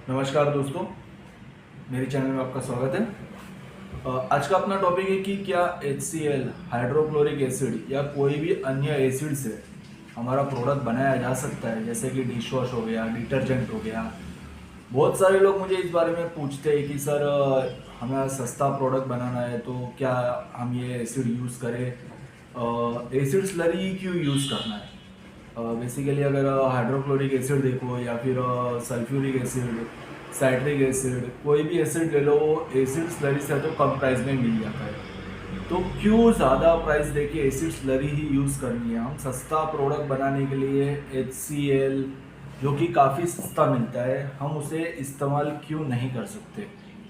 नमस्कार दोस्तों, मेरे चैनल में आपका स्वागत है। आज का अपना टॉपिक है कि क्या HCl हाइड्रोक्लोरिक एसिड या कोई भी अन्य एसिड से हमारा प्रोडक्ट बनाया जा सकता है, जैसे कि डिश वॉश हो गया, डिटर्जेंट हो गया। बहुत सारे लोग मुझे इस बारे में पूछते हैं कि सर हमें सस्ता प्रोडक्ट बनाना है तो क्या हम ये एसिड यूज़ करें, एसिड स्लरी क्यों यूज़ करना है। बेसिकली अगर हाइड्रोक्लोरिक एसिड देखो या फिर सल्फ्यूरिक एसिड, साइट्रिक एसिड, कोई भी एसिड ले लो, वो एसिड स्लरी से तो कम प्राइस में मिल जाता है। तो क्यों ज़्यादा प्राइस देके एसिड स्लरी ही यूज़ करनी है। हम सस्ता प्रोडक्ट बनाने के लिए HCl जो कि काफ़ी सस्ता मिलता है, हम उसे इस्तेमाल क्यों नहीं कर सकते,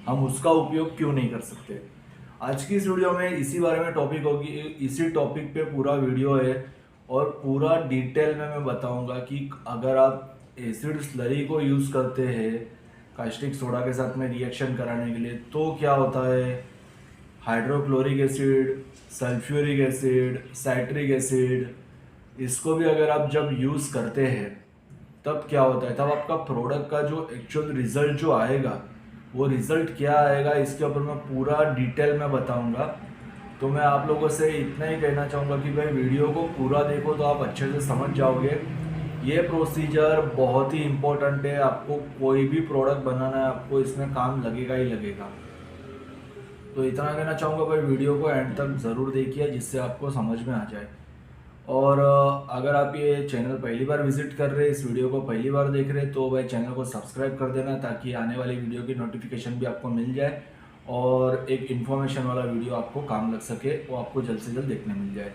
हम उसका उपयोग क्यों नहीं कर सकते। आज की इस वीडियो में इसी बारे में टॉपिक होगी, इसी टॉपिक पे पूरा वीडियो है और पूरा डिटेल में मैं बताऊंगा कि अगर आप एसिड स्लरी को यूज़ करते हैं कास्टिक सोडा के साथ में रिएक्शन कराने के लिए तो क्या होता है, hydrochloric acid, sulphuric acid, citric acid, इसको भी अगर आप जब यूज़ करते हैं तब क्या होता है, तब आपका प्रोडक्ट का जो एक्चुअल रिजल्ट जो आएगा वो रिजल्ट क्या आएगा, इसके ऊपर मैं पूरा डिटेल में बताऊंगा। तो मैं आप लोगों से इतना ही कहना चाहूँगा कि भाई वीडियो को पूरा देखो तो आप अच्छे से समझ जाओगे। ये प्रोसीजर बहुत ही इम्पोर्टेंट है, आपको कोई भी प्रोडक्ट बनाना है आपको इसमें काम लगेगा ही लगेगा। तो इतना कहना चाहूँगा भाई, वीडियो को एंड तक ज़रूर देखिए जिससे आपको समझ में आ जाए। और अगर आप ये चैनल पहली बार विजिट कर रहे हैं, इस वीडियो को पहली बार देख रहे हैं, तो भाई चैनल को सब्सक्राइब कर देना ताकि आने वाली वीडियो की नोटिफिकेशन भी आपको मिल जाए और एक इन्फॉर्मेशन वाला वीडियो आपको काम लग सके, वो आपको जल्द से जल्द देखने मिल जाए।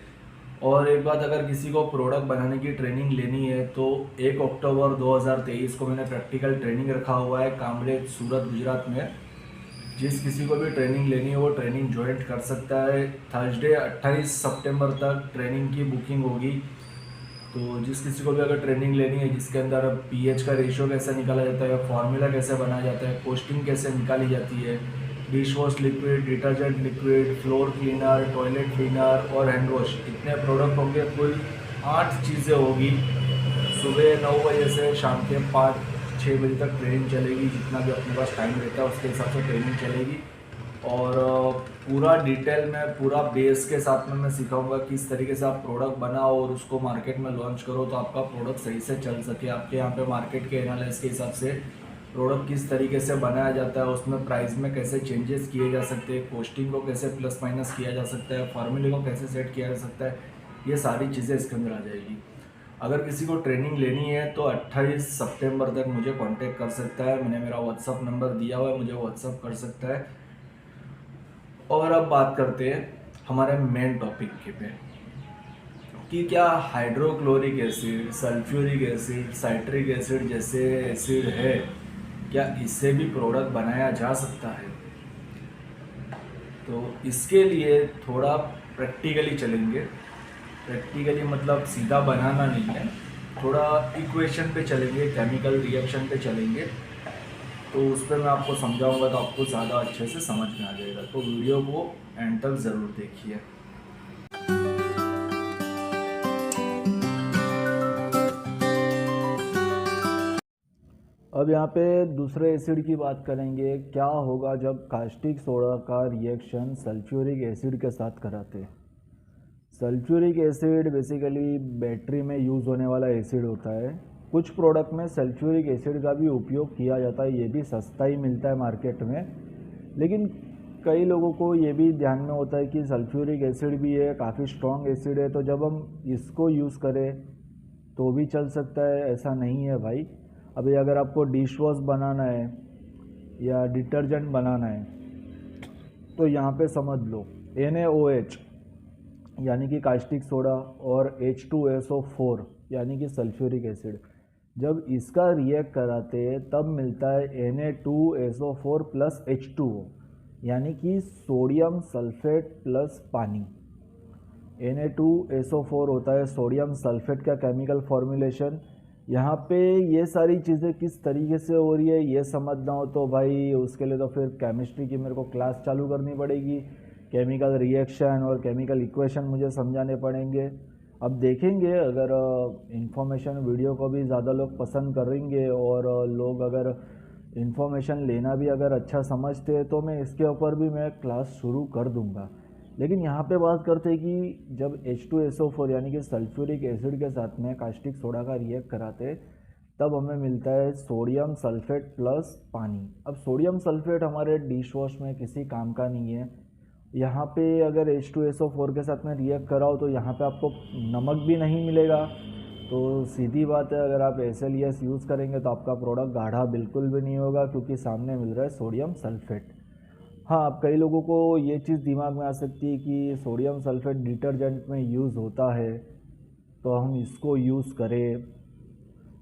और एक बात, अगर किसी को प्रोडक्ट बनाने की ट्रेनिंग लेनी है तो 1 अक्टूबर 2023 को मैंने प्रैक्टिकल ट्रेनिंग रखा हुआ है कामरेज सूरत गुजरात में। जिस किसी को भी ट्रेनिंग लेनी है वो ट्रेनिंग ज्वाइन कर सकता है। थर्सडे 28 सितंबर तक ट्रेनिंग की बुकिंग होगी। तो जिस किसी को भी अगर ट्रेनिंग लेनी है जिसके अंदर पीएच का रेशियो कैसे निकाला जाता है, फॉर्मूला कैसे बनाया जाता है, पोस्टिंग कैसे निकाली जाती है, dish wash liquid, detergent liquid, floor cleaner, toilet cleaner और हैंड वॉश, इतने प्रोडक्ट होंगे। कुल 8 चीज़ें होगी। सुबह 9 बजे से शाम के 5-6 बजे तक ट्रेनिंग चलेगी, जितना भी अपने पास टाइम रहता है उसके हिसाब से ट्रेनिंग चलेगी। और पूरा डिटेल में पूरा बेस के साथ में मैं सिखाऊंगा किस तरीके से आप प्रोडक्ट बनाओ और उसको मार्केट में लॉन्च करो तो आपका प्रोडक्ट सही से चल सके। आपके यहाँ पे मार्केट के एनालिसिस के हिसाब से प्रोडक्ट किस तरीके से बनाया जाता है, उसमें प्राइस में कैसे चेंजेस किए जा सकते हैं, कॉस्टिंग को कैसे प्लस माइनस किया जा सकता है, फार्मूले को कैसे सेट किया जा सकता है, ये सारी चीज़ें इसके अंदर आ जाएगी। अगर किसी को ट्रेनिंग लेनी है तो 28 सितंबर तक मुझे कांटेक्ट कर सकता है। मैंने मेरा व्हाट्सअप नंबर दिया हुआ है, मुझे व्हाट्सअप कर सकता है। और अब बात करते हैं हमारे मेन टॉपिक के पे कि क्या hydrochloric acid, sulphuric acid, citric acid जैसे एसिड है, क्या इससे भी प्रोडक्ट बनाया जा सकता है। तो इसके लिए थोड़ा प्रैक्टिकली चलेंगे। प्रैक्टिकली मतलब सीधा बनाना नहीं है, थोड़ा इक्वेशन पे चलेंगे, केमिकल रिएक्शन पे चलेंगे। तो उस पर मैं आपको समझाऊंगा तो आपको ज़्यादा अच्छे से समझ में आ जाएगा। तो वीडियो को एंड तक ज़रूर देखिए। अब यहाँ पे दूसरे एसिड की बात करेंगे, क्या होगा जब कास्टिक सोडा का रिएक्शन सल्फ्यूरिक एसिड के साथ कराते हैं। सल्फ्यूरिक एसिड बेसिकली बैटरी में यूज़ होने वाला एसिड होता है। कुछ प्रोडक्ट में सल्फ्यूरिक एसिड का भी उपयोग किया जाता है, ये भी सस्ता ही मिलता है मार्केट में। लेकिन कई लोगों को ये भी ध्यान में होता है कि सल्फ्यूरिक एसिड भी है, काफ़ी स्ट्रॉन्ग एसिड है, तो जब हम इसको यूज़ करें तो भी चल सकता है। ऐसा नहीं है भाई। अभी अगर आपको डिश वॉश बनाना है या डिटर्जेंट बनाना है तो यहाँ पे समझ लो NaOH यानी कि कास्टिक सोडा और H2SO4 यानी कि सल्फ्यूरिक एसिड, जब इसका रिएक्ट कराते हैं तब मिलता है Na2SO4 प्लस H2O यानी कि सोडियम सल्फेट प्लस पानी। Na2SO4 होता है सोडियम सल्फेट का केमिकल फॉर्मुलेशन। यहाँ पे ये सारी चीज़ें किस तरीके से हो रही है ये समझना हो तो भाई उसके लिए तो फिर केमिस्ट्री की मेरे को क्लास चालू करनी पड़ेगी। केमिकल रिएक्शन और केमिकल इक्वेशन मुझे समझाने पड़ेंगे। अब देखेंगे अगर इन्फॉर्मेशन वीडियो को भी ज़्यादा लोग पसंद करेंगे और लोग अगर इन्फॉर्मेशन लेना भी अगर अच्छा समझते हैं तो मैं इसके ऊपर भी मैं क्लास शुरू कर दूंगा। लेकिन यहाँ पे बात करते हैं कि जब H2SO4 यानी कि सल्फ्यूरिक एसिड के साथ में कास्टिक सोडा का रिएक्ट कराते तब हमें मिलता है सोडियम सल्फेट प्लस पानी। अब सोडियम सल्फेट हमारे डिश वॉश में किसी काम का नहीं है। यहाँ पे अगर H2SO4 के साथ में रिएक्ट कराओ तो यहाँ पे आपको नमक भी नहीं मिलेगा। तो सीधी बात है, अगर आप SLES यूज़ करेंगे तो आपका प्रोडक्ट गाढ़ा बिल्कुल भी नहीं होगा, क्योंकि सामने मिल रहा है सोडियम सल्फेट। हाँ, अब कई लोगों को ये चीज़ दिमाग में आ सकती है कि सोडियम सल्फेट डिटर्जेंट में यूज़ होता है तो हम इसको यूज़ करें।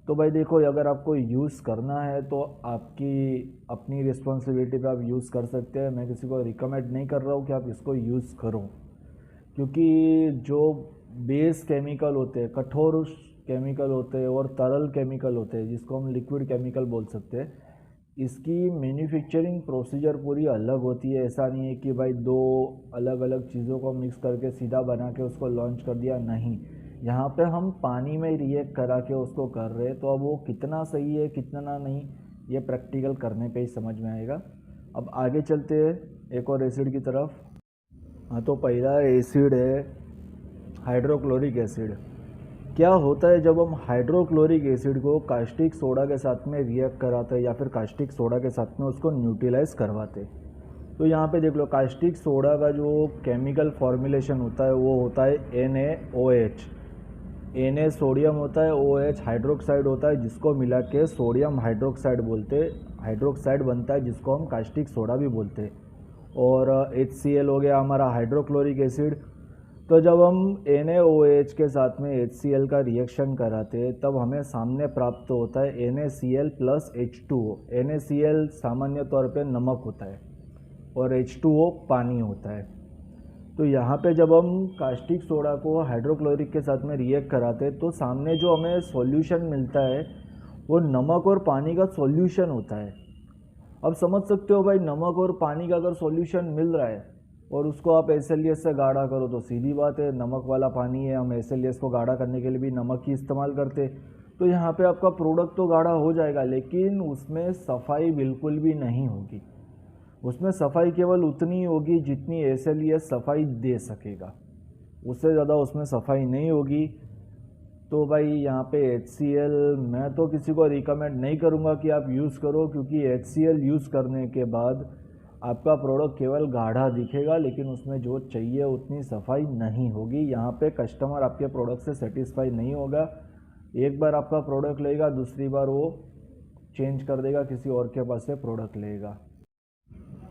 तो भाई देखो, अगर आपको यूज़ करना है तो आपकी अपनी रिस्पॉन्सिबिलिटी पे आप यूज़ कर सकते हैं। मैं किसी को रिकमेंड नहीं कर रहा हूँ कि आप इसको यूज़ करो, क्योंकि जो बेस केमिकल होते हैं, कठोर केमिकल होते हैं और तरल केमिकल होते हैं जिसको हम लिक्विड केमिकल बोल सकते हैं, इसकी मैन्युफैक्चरिंग प्रोसीजर पूरी अलग होती है। ऐसा नहीं है कि भाई दो अलग अलग चीज़ों को मिक्स करके सीधा बना के उसको लॉन्च कर दिया, नहीं। यहाँ पे हम पानी में रिएक्ट करा के उसको कर रहे हैं, तो अब वो कितना सही है कितना नहीं, ये प्रैक्टिकल करने पे ही समझ में आएगा। अब आगे चलते हैं एक और एसिड की तरफ। हाँ, तो पहला एसिड है हाइड्रोक्लोरिक एसिड। क्या होता है जब हम हाइड्रोक्लोरिक एसिड को कास्टिक सोडा के साथ में रिएक्ट कराते हैं या फिर कास्टिक सोडा के साथ में उसको न्यूट्रलाइज करवाते हैं, तो यहाँ पे देख लो, कास्टिक सोडा का जो केमिकल फॉर्मुलेशन होता है वो होता है NaOH। Na सोडियम होता है, OH हाइड्रोक्साइड होता है, जिसको मिला के सोडियम हाइड्रोक्साइड बोलते हैं। हाइड्रोक्साइड बनता है जिसको हम कास्टिक सोडा भी बोलते हैं। और HCl हो गया हमारा हाइड्रोक्लोरिक एसिड। तो जब हम NaOH के साथ में HCl का रिएक्शन कराते हैं तब हमें सामने प्राप्त होता है NaCl प्लस H2O। NaCl सामान्य तौर पे नमक होता है और H2O पानी होता है। तो यहाँ पे जब हम कास्टिक सोडा को हाइड्रोक्लोरिक के साथ में रिएक्ट कराते हैं तो सामने जो हमें सॉल्यूशन मिलता है वो नमक और पानी का सॉल्यूशन होता है। अब समझ सकते हो भाई, नमक और पानी का अगर सॉल्यूशन मिल रहा है और उसको आप SLES से गाढ़ा करो तो सीधी बात है, नमक वाला पानी है, हम SLES को गाढ़ा करने के लिए भी नमक ही इस्तेमाल करते। तो यहाँ पे आपका प्रोडक्ट तो गाढ़ा हो जाएगा, लेकिन उसमें सफाई बिल्कुल भी नहीं होगी। उसमें सफाई केवल उतनी होगी जितनी SLES सफाई दे सकेगा, उससे ज़्यादा उसमें सफाई नहीं होगी। तो भाई यहाँ पे HCl मैं तो किसी को रिकमेंड नहीं करूँगा कि आप यूज़ करो, क्योंकि HCl यूज़ करने के बाद आपका प्रोडक्ट केवल गाढ़ा दिखेगा, लेकिन उसमें जो चाहिए उतनी सफाई नहीं होगी। यहाँ पे कस्टमर आपके प्रोडक्ट से सेटिस्फाई नहीं होगा। एक बार आपका प्रोडक्ट लेगा, दूसरी बार वो चेंज कर देगा, किसी और के पास से प्रोडक्ट लेगा।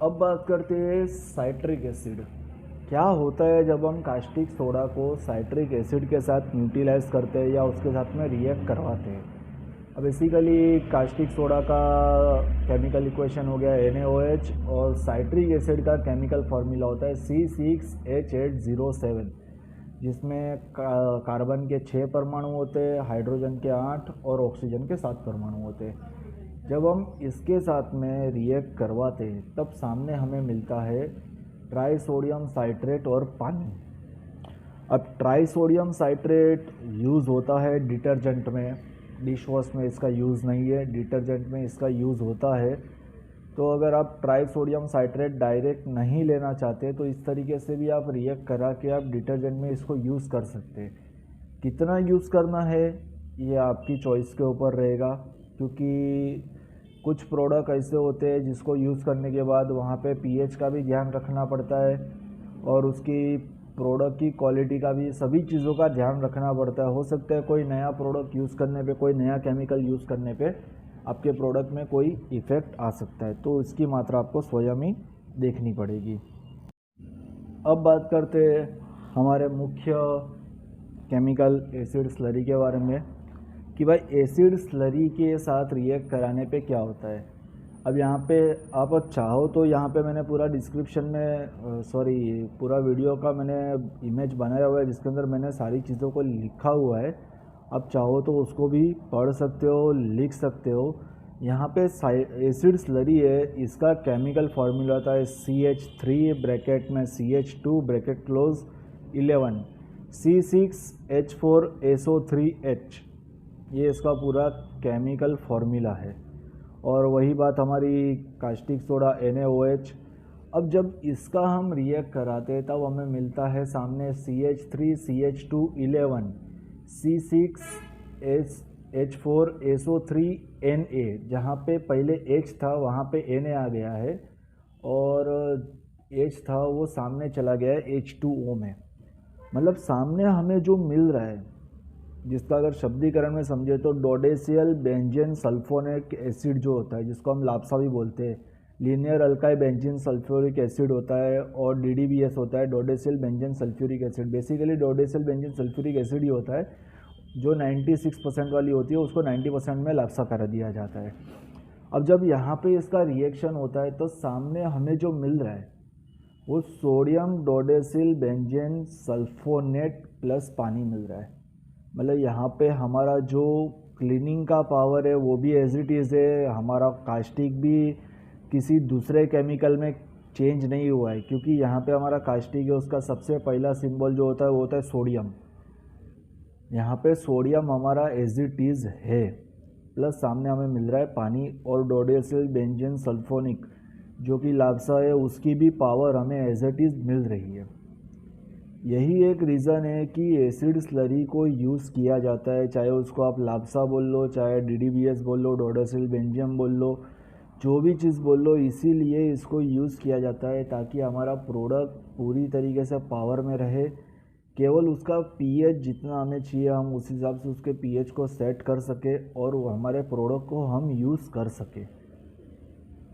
अब बात करते हैं साइट्रिक एसिड। क्या होता है जब हम कास्टिक सोडा को साइट्रिक एसिड के साथ न्यूट्रलाइज करते हैं या उसके साथ में रिएक्ट करवाते हैं। अब बेसिकली कास्टिक सोडा का केमिकल इक्वेशन हो गया NaOH और साइट्रिक एसिड का केमिकल फार्मूला होता है C6H807, जिसमें कार्बन के 6 परमाणु होते हैं, हाइड्रोजन के 8 और ऑक्सीजन के 7 परमाणु होते हैं। जब हम इसके साथ में रिएक्ट करवाते हैं तब सामने हमें मिलता है ट्राइसोडियम साइट्रेट और पानी। अब ट्राइसोडियम साइट्रेट यूज़ होता है डिटर्जेंट में, डिश वॉश में इसका यूज़ नहीं है, डिटर्जेंट में इसका यूज़ होता है। तो अगर आप ट्राइसोडियम साइट्रेट डायरेक्ट नहीं लेना चाहते तो इस तरीके से भी आप रिएक्ट करा के आप डिटर्जेंट में इसको यूज़ कर सकते हैं। कितना यूज़ करना है ये आपकी चॉइस के ऊपर रहेगा, क्योंकि कुछ प्रोडक्ट ऐसे होते हैं जिसको यूज़ करने के बाद वहाँ पे pH का भी ध्यान रखना पड़ता है और उसकी प्रोडक्ट की क्वालिटी का भी, सभी चीज़ों का ध्यान रखना पड़ता है। हो सकता है कोई नया प्रोडक्ट यूज़ करने पे, कोई नया केमिकल यूज़ करने पे आपके प्रोडक्ट में कोई इफ़ेक्ट आ सकता है, तो इसकी मात्रा आपको स्वयं ही देखनी पड़ेगी। अब बात करते हैं हमारे मुख्य केमिकल एसिड स्लरी के बारे में कि भाई एसिड स्लरी के साथ रिएक्ट कराने पे क्या होता है। अब यहाँ पे आप चाहो तो यहाँ पे मैंने पूरा डिस्क्रिप्शन में पूरा वीडियो का मैंने इमेज बनाया हुआ है जिसके अंदर मैंने सारी चीज़ों को लिखा हुआ है। आप चाहो तो उसको भी पढ़ सकते हो, लिख सकते हो। यहाँ पे एसिड स्लरी है, इसका केमिकल फार्मूला होता है CH3 ब्रैकेट में CH2 ब्रैकेट क्लोज 11 C6H4SO3H, ये इसका पूरा केमिकल फार्मूला है। और वही बात हमारी कास्टिक सोडा NaOH। अब जब इसका हम रिएक्ट कराते हैं तब हमें मिलता है सामने CH3CH211 C6H4SO3Na, जहाँ पे पहले H था वहाँ पे Na आ गया है और H था वो सामने चला गया है H2O में। मतलब सामने हमें जो मिल रहा है, जिसका अगर शब्दीकरण में समझे तो डोडेसियल बेंजीन सल्फोनिक एसिड जो होता है, जिसको हम लाप्सा भी बोलते हैं, linear alkyl benzene sulphuric acid होता है, और DDBS होता है, dodecyl benzene sulphuric acid. Basically dodecyl benzene sulphuric acid ही होता है जो 96% वाली होती है, उसको 90% में लाप्सा कर दिया जाता है। अब जब यहाँ पे इसका रिएक्शन होता है तो सामने हमें जो मिल रहा है वो sodium dodecyl benzene sulphonate plus पानी मिल रहा है। मतलब यहाँ पे हमारा जो क्लीनिंग का पावर है वो भी एज इट इज़ है, हमारा कास्टिक भी किसी दूसरे केमिकल में चेंज नहीं हुआ है, क्योंकि यहाँ पे हमारा कास्टिक है, उसका सबसे पहला सिंबल जो होता है वो होता है सोडियम। यहाँ पे सोडियम हमारा एज इट इज़ है, प्लस सामने हमें मिल रहा है पानी, और डोडेसिल बेंजीन सल्फोनिक जो कि लाप्सा है उसकी भी पावर हमें एज इट इज़ मिल रही है। यही एक रीज़न है कि एसिड स्लरी को यूज़ किया जाता है, चाहे उसको आप लाप्सा बोल लो, चाहे DDBS बोल लो, डोडेसिल बेंजीयम बोल लो, जो भी चीज़ बोल लो, इसीलिए इसको यूज़ किया जाता है ताकि हमारा प्रोडक्ट पूरी तरीके से पावर में रहे। केवल उसका pH जितना हमें चाहिए हम उस हिसाब से उसके pH को सेट कर सके और वो हमारे प्रोडक्ट को हम यूज़ कर सके।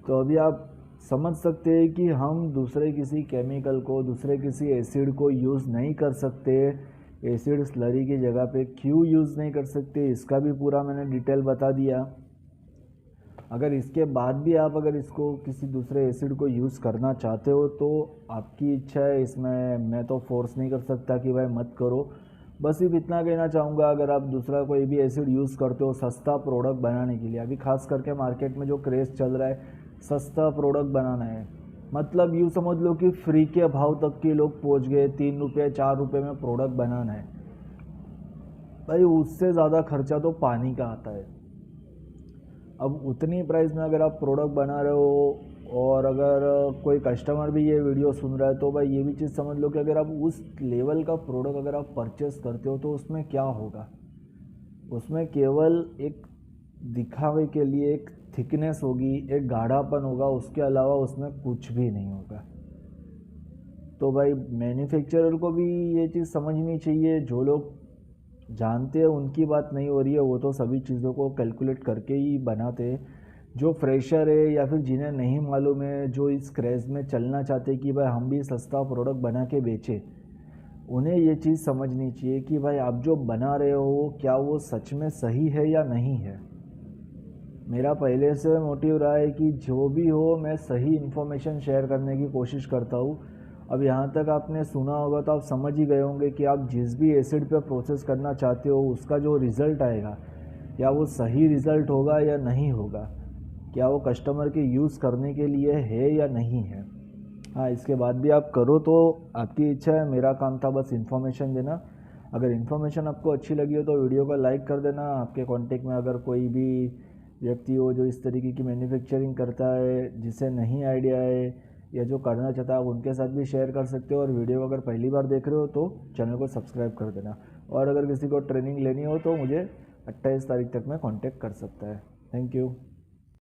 तो अभी आप समझ सकते हैं कि हम दूसरे किसी केमिकल को, दूसरे किसी एसिड को यूज़ नहीं कर सकते। एसिड स्लरी की जगह पे क्यों यूज़ नहीं कर सकते, इसका भी पूरा मैंने डिटेल बता दिया। अगर इसके बाद भी आप अगर इसको किसी दूसरे एसिड को यूज़ करना चाहते हो तो आपकी इच्छा है, इसमें मैं तो फोर्स नहीं कर सकता कि भाई मत करो। बस सिर्फ इतना कहना चाहूँगा, अगर आप दूसरा कोई भी एसिड यूज़ करते हो सस्ता प्रोडक्ट बनाने के लिए, अभी खास करके मार्केट में जो क्रेज़ चल रहा है सस्ता प्रोडक्ट बनाना है, मतलब यूँ समझ लो कि फ्री के भाव तक के लोग पहुँच गए, 3 रुपये 4 रुपये में प्रोडक्ट बनाना है। भाई उससे ज़्यादा खर्चा तो पानी का आता है। अब उतनी प्राइस में अगर आप प्रोडक्ट बना रहे हो और अगर कोई कस्टमर भी ये वीडियो सुन रहा है तो भाई ये भी चीज़ समझ लो कि अगर आप उस लेवल का प्रोडक्ट अगर आप परचेस करते हो तो उसमें क्या होगा, उसमें केवल एक दिखावे के लिए एक थिकनेस होगी, एक गाढ़ापन होगा, उसके अलावा उसमें कुछ भी नहीं होगा। तो भाई मैन्युफैक्चरर को भी ये चीज़ समझनी चाहिए, जो लोग जानते हैं उनकी बात नहीं हो रही है, वो तो सभी चीज़ों को कैलकुलेट करके ही बनाते हैं। जो फ्रेशर है या फिर जिन्हें नहीं मालूम है, जो इस क्रेज़ में चलना चाहते हैं कि भाई हम भी सस्ता प्रोडक्ट बना के बेचें, उन्हें ये चीज़ समझनी चाहिए कि भाई आप जो बना रहे हो क्या वो सच में सही है या नहीं है। मेरा पहले से मोटिव रहा है कि जो भी हो मैं सही इन्फॉर्मेशन शेयर करने की कोशिश करता हूँ। अब यहाँ तक आपने सुना होगा तो आप समझ ही गए होंगे कि आप जिस भी एसिड पे प्रोसेस करना चाहते हो उसका जो रिज़ल्ट आएगा क्या वो सही रिज़ल्ट होगा या नहीं होगा, क्या वो कस्टमर के यूज़ करने के लिए है या नहीं है। हाँ, इसके बाद भी आप करो तो आपकी इच्छा है, मेरा काम था बस इन्फॉर्मेशन देना। अगर इन्फॉर्मेशन आपको अच्छी लगी हो तो वीडियो को लाइक कर देना। आपके कॉन्टेक्ट में अगर कोई भी व्यक्ति हो जो इस तरीके की मैन्युफैक्चरिंग करता है, जिसे नहीं आइडिया है या जो करना चाहता है, आप उनके साथ भी शेयर कर सकते हो। और वीडियो को अगर पहली बार देख रहे हो तो चैनल को सब्सक्राइब कर देना। और अगर किसी को ट्रेनिंग लेनी हो तो मुझे 28 तारीख तक में कांटेक्ट कर सकता है। Thank you.